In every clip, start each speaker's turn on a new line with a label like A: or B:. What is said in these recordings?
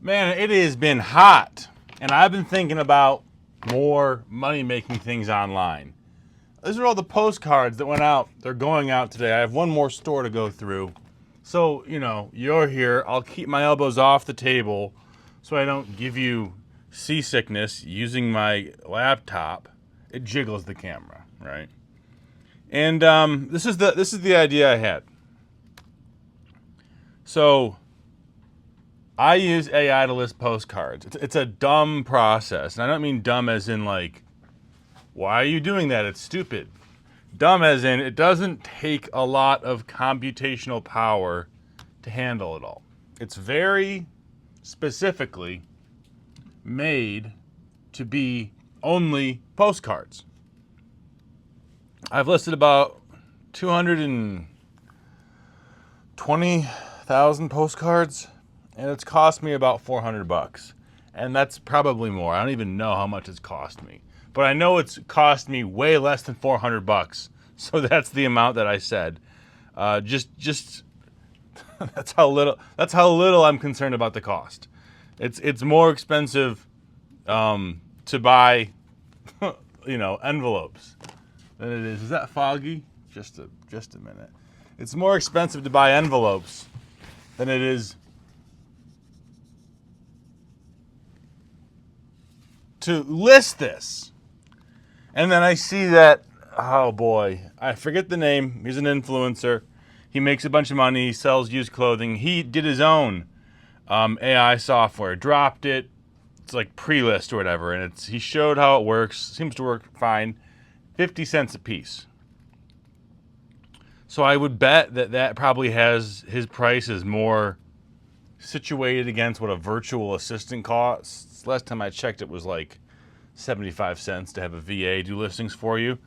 A: Man, it has been hot, and I've been thinking about more money-making things online. These are all the postcards that went out. They're going out today. I have one more store to go through. So, you're here. I'll keep my elbows off the table so I don't give you seasickness using my laptop. It jiggles the camera, right? And this is the idea I had. So I use AI to list postcards. It's a dumb process. And I don't mean dumb as in like, why are you doing that? It's stupid. Dumb as in it doesn't take a lot of computational power to handle it all. It's very specifically made to be only postcards. I've listed about 220,000 postcards. And it's cost me about $400. And that's probably more. I don't even know how much it's cost me. But I know it's cost me way less than $400. So that's the amount that I said. Just that's how little I'm concerned about the cost. It's more expensive to buy envelopes than it is. Is that foggy? Just a minute. It's more expensive to buy envelopes than it is to list this. And then I see that, oh boy, I forget the name. He's an influencer. He makes a bunch of money. He sells used clothing. He did his own AI software, dropped it. It's like pre-list or whatever. And he showed how it works. Seems to work fine. 50 cents a piece. So I would bet that probably has his price is more situated against what a virtual assistant costs. Last time I checked, it was like 75 cents to have a VA do listings for you,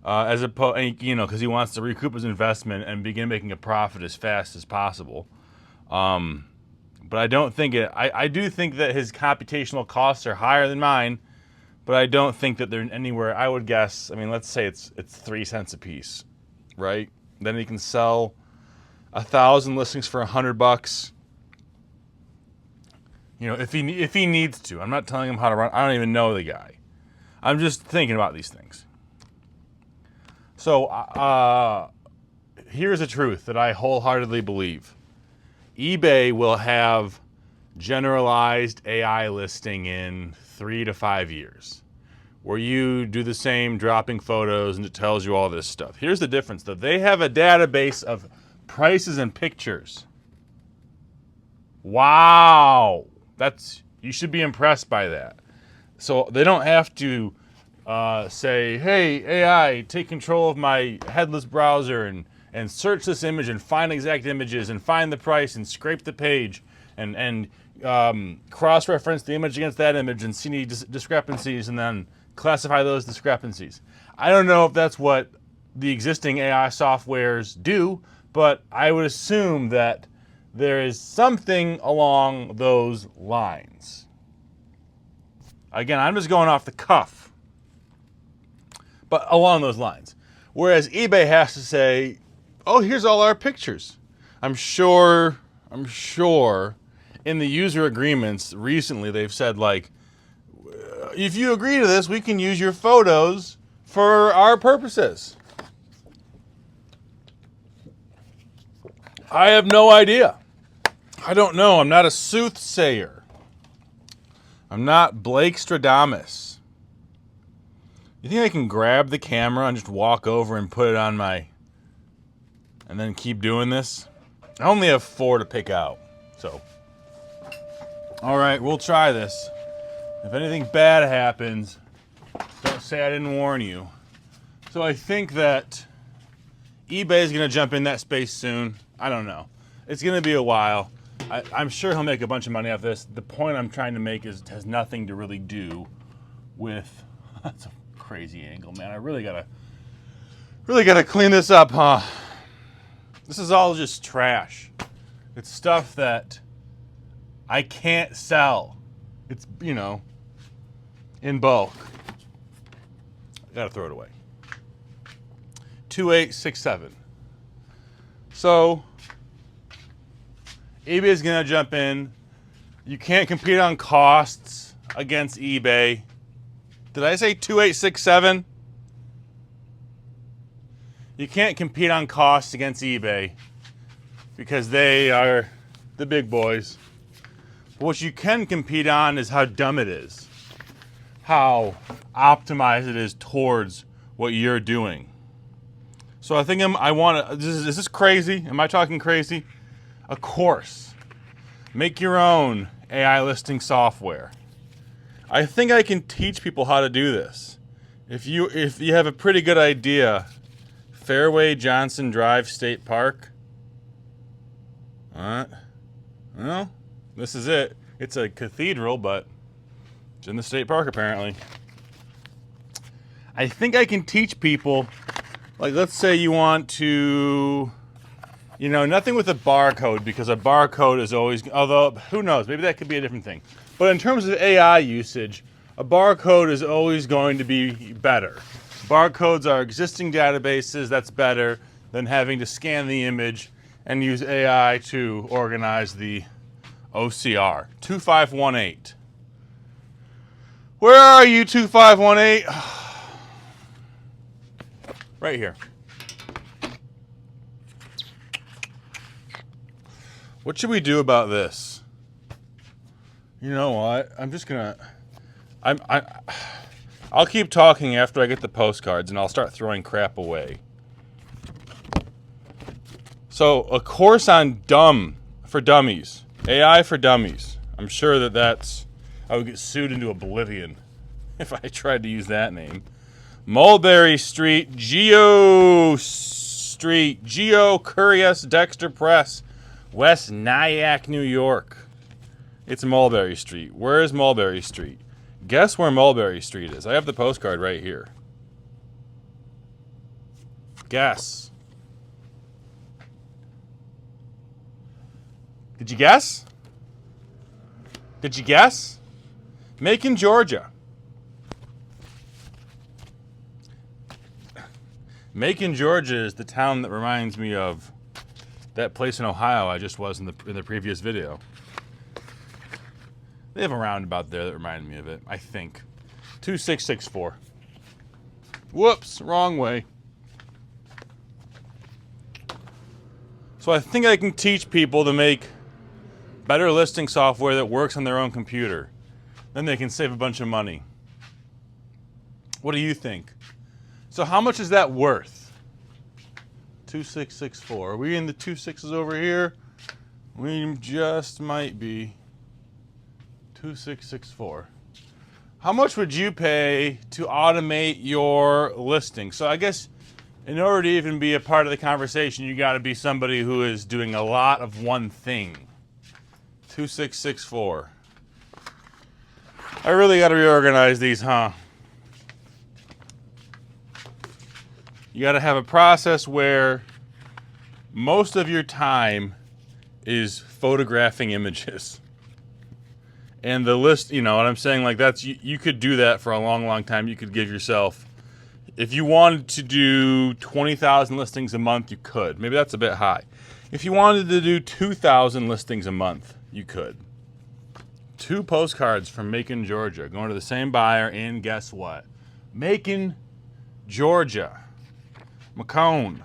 A: as opposed, because he wants to recoup his investment and begin making a profit as fast as possible. But I don't think it. I do think that his computational costs are higher than mine, but I don't think that they're anywhere. I would guess. I mean, let's say it's 3 cents a piece, right? Then he can sell 1,000 listings for $100. If he needs to. I'm not telling him how to run. I don't even know the guy. I'm just thinking about these things. So here's the truth that I wholeheartedly believe. eBay will have generalized AI listing in 3 to 5 years, where you do the same, dropping photos, and it tells you all this stuff. Here's the difference, though. They have a database of prices and pictures. Wow. You should be impressed by that. So they don't have to say, hey, AI, take control of my headless browser and search this image and find exact images and find the price and scrape the page and cross-reference the image against that image and see any discrepancies and then classify those discrepancies. I don't know if that's what the existing AI softwares do, but I would assume that there is something along those lines. Again, I'm just going off the cuff, but along those lines. Whereas eBay has to say, oh, here's all our pictures. I'm sure in the user agreements recently they've said, like, if you agree to this, we can use your photos for our purposes. I have no idea. I don't know. I'm not a soothsayer. I'm not Blake Stradamus. You think I can grab the camera and just walk over and put it on and then keep doing this? I only have 4 to pick out. So, all right, we'll try this. If anything bad happens, don't say I didn't warn you. So I think that eBay is going to jump in that space soon. I don't know. It's going to be a while. I'm sure he'll make a bunch of money off this. The point I'm trying to make has nothing to really do with. That's a crazy angle, man. I really gotta clean this up, huh? This is all just trash. It's stuff that I can't sell. It's in bulk. I gotta throw it away. 2867. So eBay is gonna jump in. You can't compete on costs against eBay. Did I say 2867? You can't compete on costs against eBay because they are the big boys. But what you can compete on is how dumb it is, how optimized it is towards what you're doing. So I think is this crazy? Am I talking crazy? A course. Make your own AI listing software. I think I can teach people how to do this. If you have a pretty good idea, Fairway Johnson Drive State Park. All right. Well, this is it. It's a cathedral, but it's in the state park apparently. I think I can teach people, like let's say you want to, nothing with a barcode, because a barcode is always, although who knows, maybe that could be a different thing. But in terms of AI usage, a barcode is always going to be better. Barcodes are existing databases. That's better than having to scan the image and use AI to organize the OCR. 2518. Where are you, 2518? Right here. What should we do about this? You know what? I'm just gonna. I'll keep talking after I get the postcards, and I'll start throwing crap away. So, a course on for dummies, AI for dummies. I'm sure that's. I would get sued into oblivion if I tried to use that name. Mulberry Street, Geo Curious Dexter Press, West Nyack, New York. It's Mulberry Street. Where is Mulberry Street? Guess where Mulberry Street is. I have the postcard right here. Guess. Did you guess? Did you guess? Macon, Georgia. Macon, Georgia is the town that reminds me of that place in Ohio I just was in the previous video. They have a roundabout there that reminded me of it, I think. 2664. Whoops, wrong way. So I think I can teach people to make better listing software that works on their own computer. Then they can save a bunch of money. What do you think? So how much is that worth? 2664. Are we in the 26s over here? We just might be. 2664. How much would you pay to automate your listing? So I guess in order to even be a part of the conversation, you got to be somebody who is doing a lot of one thing. 2664. I really got to reorganize these, huh? You got to have a process where most of your time is photographing images. And the list, you know what I'm saying? Like that's, you could do that for a long, long time. You could give yourself, if you wanted to do 20,000 listings a month, you could. Maybe that's a bit high. If you wanted to do 2,000 listings a month, you could. 2 postcards from Macon, Georgia, going to the same buyer, and guess what? Macon, Georgia. Macone.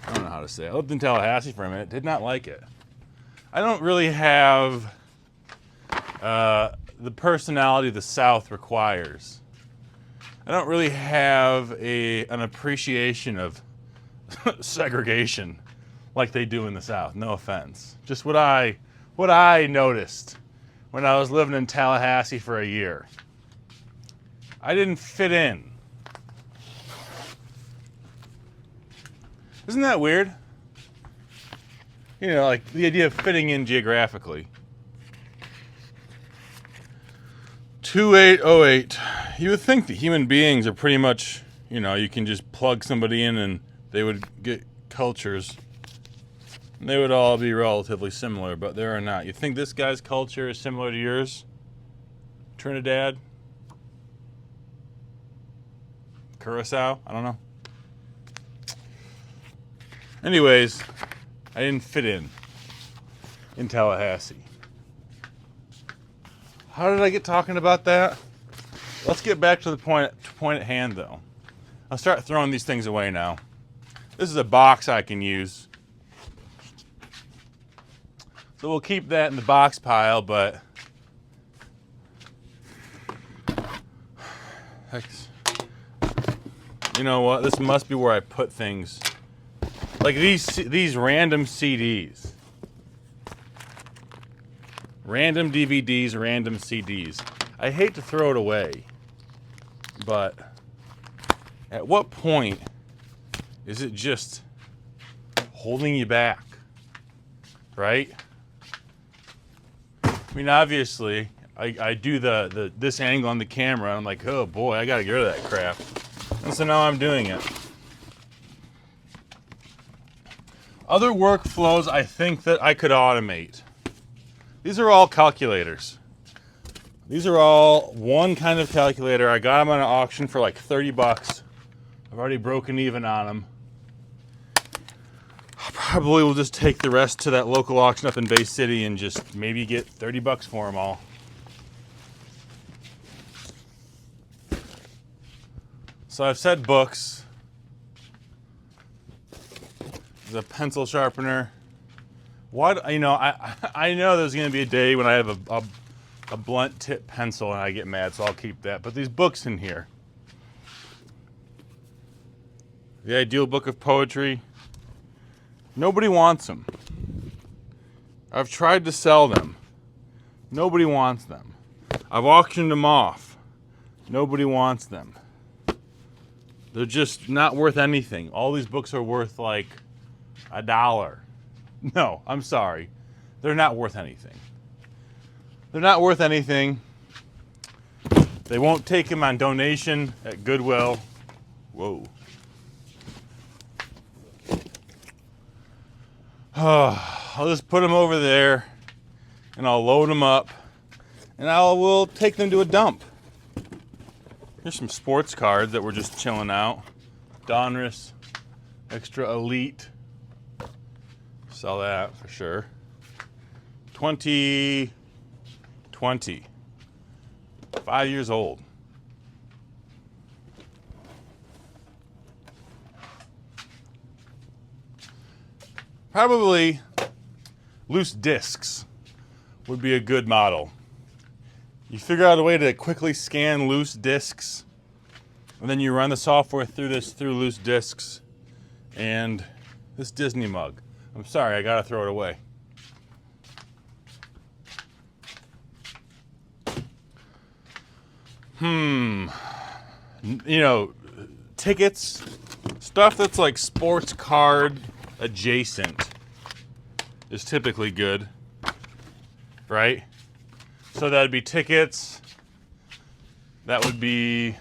A: I don't know how to say it. I lived in Tallahassee for a minute. Did not like it. I don't really have the personality the South requires. I don't really have an appreciation of segregation like they do in the South. No offense. Just what I noticed when I was living in Tallahassee for a year. I didn't fit in. Isn't that weird? You know, like the idea of fitting in geographically. 2808. You would think that human beings are pretty much, you know, you can just plug somebody in and they would get cultures. And they would all be relatively similar, but they are not. You think this guy's culture is similar to yours? Trinidad? Curacao? I don't know. Anyways, I didn't fit in Tallahassee. How did I get talking about that? Let's get back to the point at hand, though. I'll start throwing these things away now. This is a box I can use. So we'll keep that in the box pile, but you know what? This must be where I put things. Like these random CDs. Random DVDs, random CDs. I hate to throw it away, but at what point is it just holding you back? Right? I mean, obviously, I do this angle on the camera, and I'm like, oh boy, I gotta get rid of that crap. And so now I'm doing it. Other workflows I think that I could automate. These are all calculators. These are all one kind of calculator. I got them on an auction for like 30 bucks. I've already broken even on them. I probably will just take the rest to that local auction up in Bay City and just maybe get 30 bucks for them all. So I've said books. There's a pencil sharpener. What, you know, I know there's going to be a day when I have a blunt tip pencil and I get mad, so I'll keep that. But these books in here. The Ideal Book of Poetry. Nobody wants them. I've tried to sell them. Nobody wants them. I've auctioned them off. Nobody wants them. They're just not worth anything. All these books are worth like $1. No, I'm sorry. They're not worth anything. They're not worth anything. They won't take them on donation at Goodwill. Whoa. I'll just put them over there and I'll load them up and we'll take them to a dump. Here's some sports cards that were just chilling out. Donruss, Extra Elite. Sell that for sure. 2020. 5 years old. Probably loose discs would be a good model. You figure out a way to quickly scan loose discs, and then you run the software through loose discs, and this Disney mug. I'm sorry, I gotta throw it away. You know, tickets, stuff that's like sports card adjacent is typically good, right? So that'd be tickets. That would be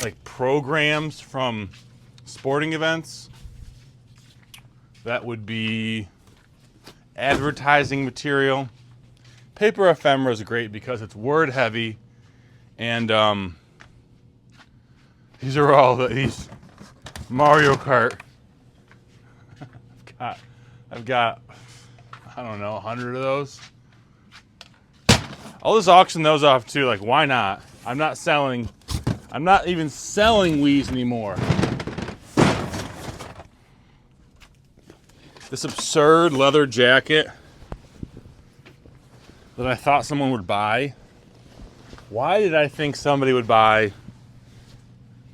A: like programs from sporting events. That would be advertising material. Paper ephemera is great because it's word heavy, and these are all these Mario Kart. I've got I don't know 100 of those. I'll just auction those off too. Like, why not? I'm not even selling Wii's anymore. This absurd leather jacket that I thought someone would buy. Why did I think somebody would buy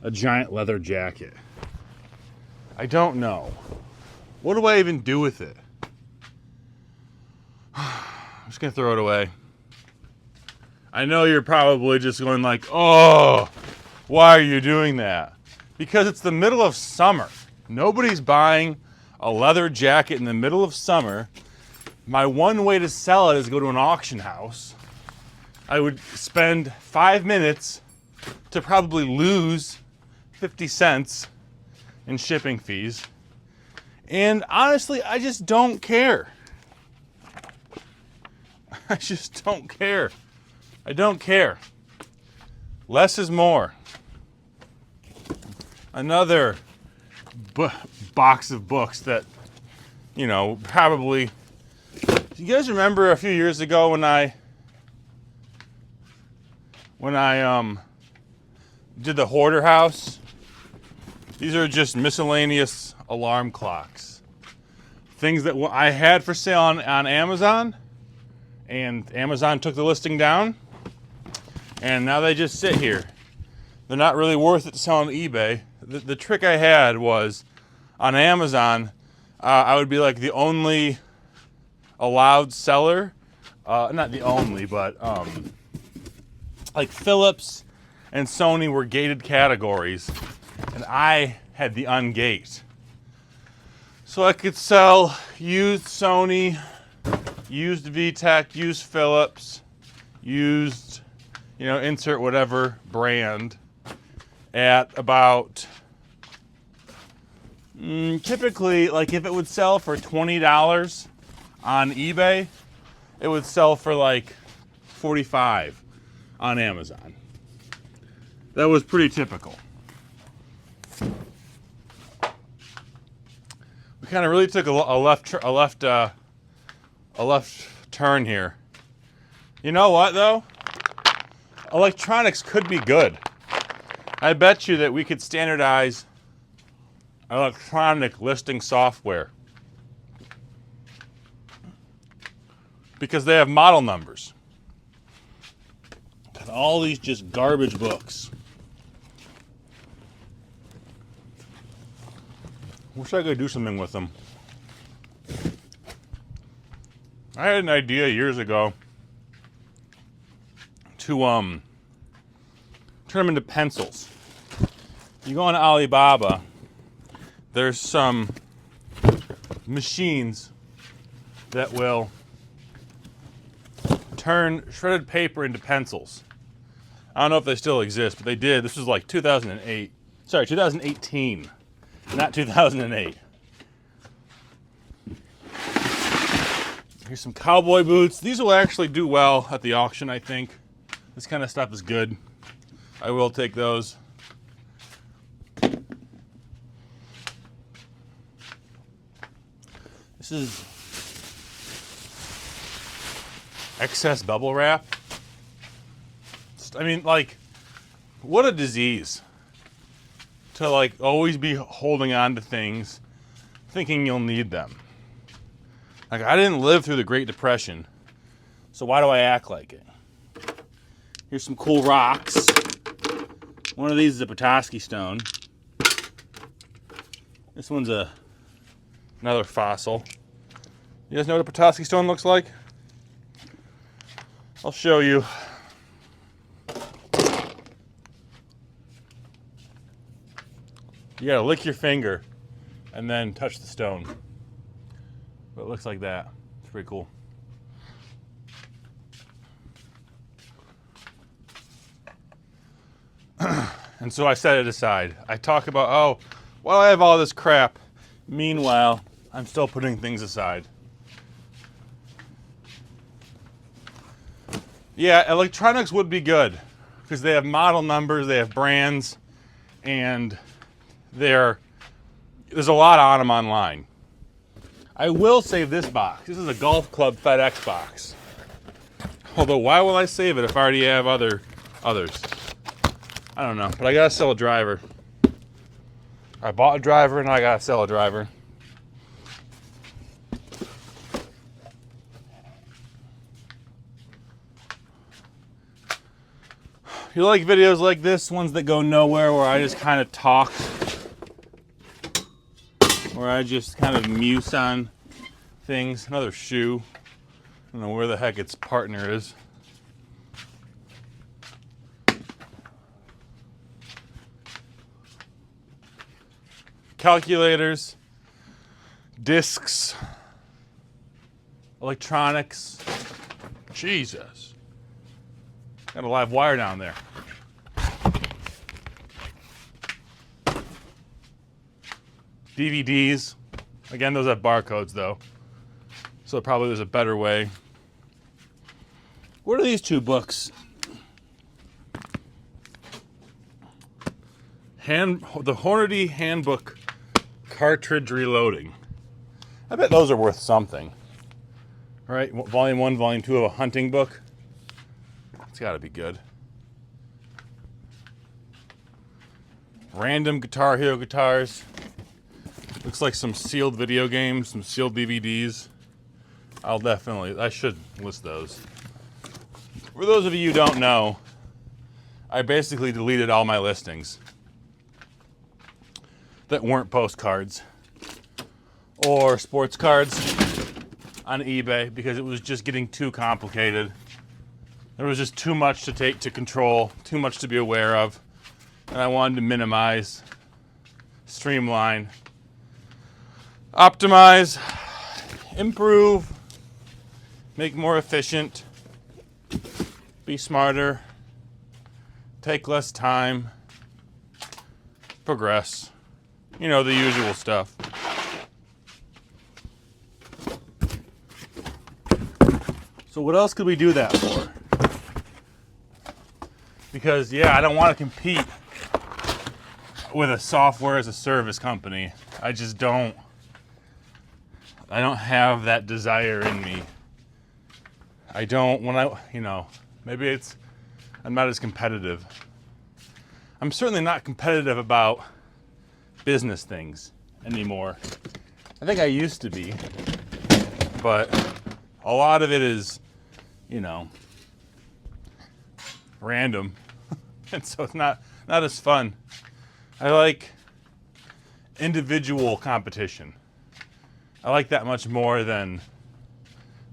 A: a giant leather jacket? I don't know. What do I even do with it? I'm just gonna throw it away. I know you're probably just going like, oh, why are you doing that? Because it's the middle of summer. Nobody's buying a leather jacket in the middle of summer. My one way to sell it is go to an auction house. I would spend 5 minutes to probably lose 50 cents in shipping fees. And honestly, I just don't care. I just don't care. I don't care. Less is more. Another box of books that, you know, probably. Do you guys remember a few years ago when I when I did the hoarder house. These are just miscellaneous alarm clocks. Things that I had for sale on Amazon, and Amazon took the listing down, and now they just sit here. They're not really worth it to sell on eBay. The trick I had was, on Amazon, I would be like the only allowed seller. Not the only, but like Philips and Sony were gated categories, and I had the ungate. So I could sell used Sony, used VTech, used Philips, used, insert whatever brand at about, typically, like if it would sell for $20 on eBay, it would sell for like $45 on Amazon. That was pretty typical. We kind of really took a left turn here. You know what though? Electronics could be good. I bet you that we could standardize electronic listing software because they have model numbers. And all these just garbage books. Wish I could do something with them. I had an idea years ago to turn them into pencils. You go on Alibaba, there's some machines that will turn shredded paper into pencils. I don't know if they still exist, but they did. This was like 2018, not 2008. Here's some cowboy boots. These will actually do well at the auction, I think. This kind of stuff is good. I will take those. This is excess bubble wrap. I mean, like, what a disease to like always be holding on to things thinking you'll need them. Like, I didn't live through the Great Depression, so why do I act like it? Here's some cool rocks. One of these is a Petoskey stone. This one's another fossil. You guys know what a Petoskey stone looks like? I'll show you. You gotta lick your finger and then touch the stone. But it looks like that. It's pretty cool. And so I set it aside. I talk about, oh, well, I have all this crap. Meanwhile, I'm still putting things aside. Yeah, electronics would be good because they have model numbers, they have brands, and there's a lot on them online. I will save this box. This is a golf club FedEx box. Although, why will I save it if I already have others? I don't know, but I gotta sell a driver. I bought a driver and I gotta sell a driver. You like videos like this, ones that go nowhere, where I just kind of talk, where I just kind of muse on things. Another shoe. I don't know where the heck its partner is. Calculators, discs, electronics. Jesus. Got a live wire down there. DVDs. Again, those have barcodes though. So probably there's a better way. What are these two books? The Hornady Handbook Cartridge Reloading. I bet those are worth something. All right, volume 1, volume 2 of a hunting book. It's got to be good. random Guitar Hero guitars. Looks like some sealed video games, some sealed DVDs. I should list those. For those of you who don't know, I basically deleted all my listings that weren't postcards or sports cards on eBay because it was just getting too complicated. There was just too much to take to control, too much to be aware of, and I wanted to minimize, streamline, optimize, improve, make more efficient, be smarter, take less time, progress. You know, the usual stuff. So what else could we do that for? Because, yeah, I don't want to compete with a software as a service company. I just don't. I don't have that desire in me. I don't, maybe I'm not as competitive. I'm certainly not competitive about business things anymore. I think I used to be, but a lot of it is, random. And so it's not as fun. I like individual competition. I like that much more than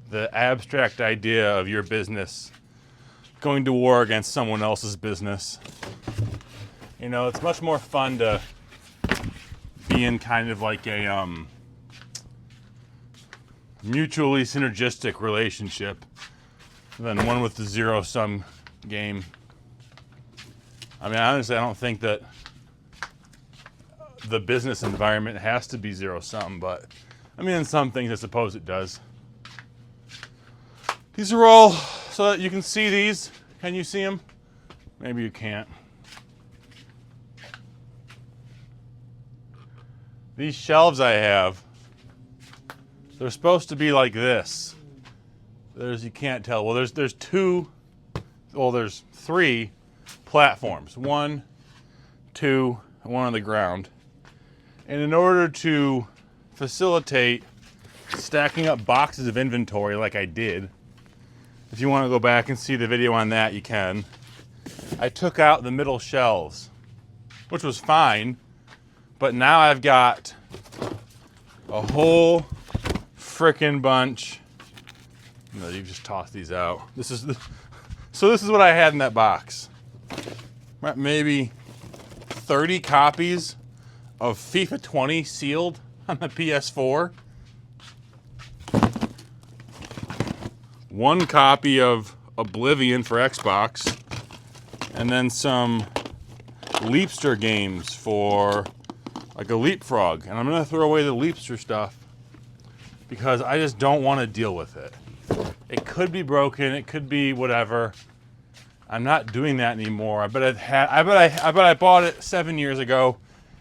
A: the abstract idea of your business going to war against someone else's business. It's much more fun to be in kind of like a mutually synergistic relationship than one with the zero-sum game. I mean, honestly, I don't think that the business environment has to be zero-sum, but I mean, in some things, I suppose it does. These are all so that you can see these. Can you see them? Maybe you can't. These shelves I have, they're supposed to be like this. You can't tell. Well, there's three platforms. 1, 2, and 1 on the ground. And in order to facilitate stacking up boxes of inventory like I did, if you want to go back and see the video on that, you can. I took out the middle shelves, which was fine, but now I've got a whole frickin' bunch. You just toss these out. So this is what I had in that box. Maybe 30 copies of FIFA 20 sealed on the PS4. 1 copy of Oblivion for Xbox. And then some Leapster games for like a Leapfrog. And I'm going to throw away the Leapster stuff because I just don't want to deal with it. It could be broken. It could be whatever. I'm not doing that anymore. I bet I bought it 7 years ago.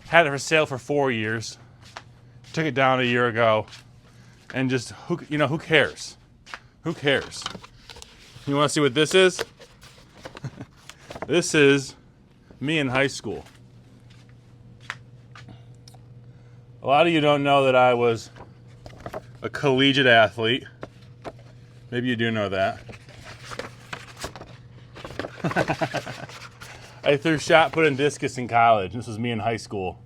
A: Had it for sale for 4 years. Took it down a year ago. And just, who cares? Who cares? You want to see what this is? This is me in high school. A lot of you don't know that I was a collegiate athlete. Maybe you do know that. I threw shot put and discus in college. This was me in high school.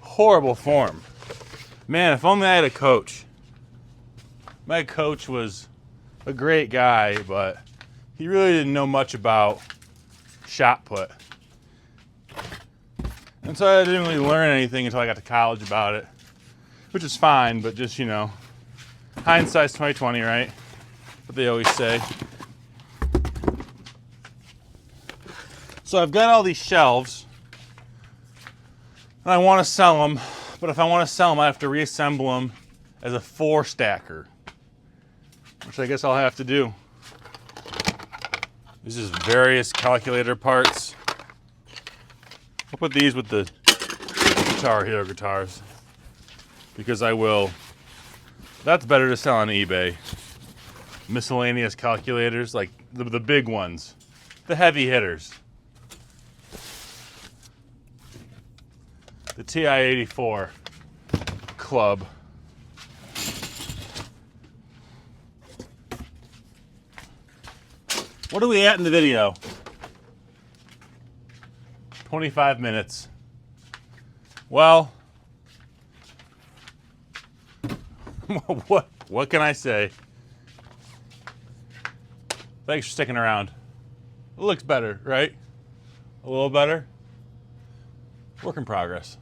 A: Horrible form. Man, if only I had a coach. My coach was a great guy, but he really didn't know much about shot put. And so I didn't really learn anything until I got to college about it, which is fine, but just, hindsight's 20/20, right? What they always say. So I've got all these shelves, and I want to sell them, but if I want to sell them, I have to reassemble them as a 4-stacker, which I guess I'll have to do. This is various calculator parts. I'll put these with the Guitar Hero guitars because I will. That's better to sell on eBay. Miscellaneous calculators, like the big ones, the heavy hitters. the TI-84 club. What are we at in the video? 25 minutes. Well, what can I say? Thanks for sticking around. It looks better, right? A little better? Work in progress.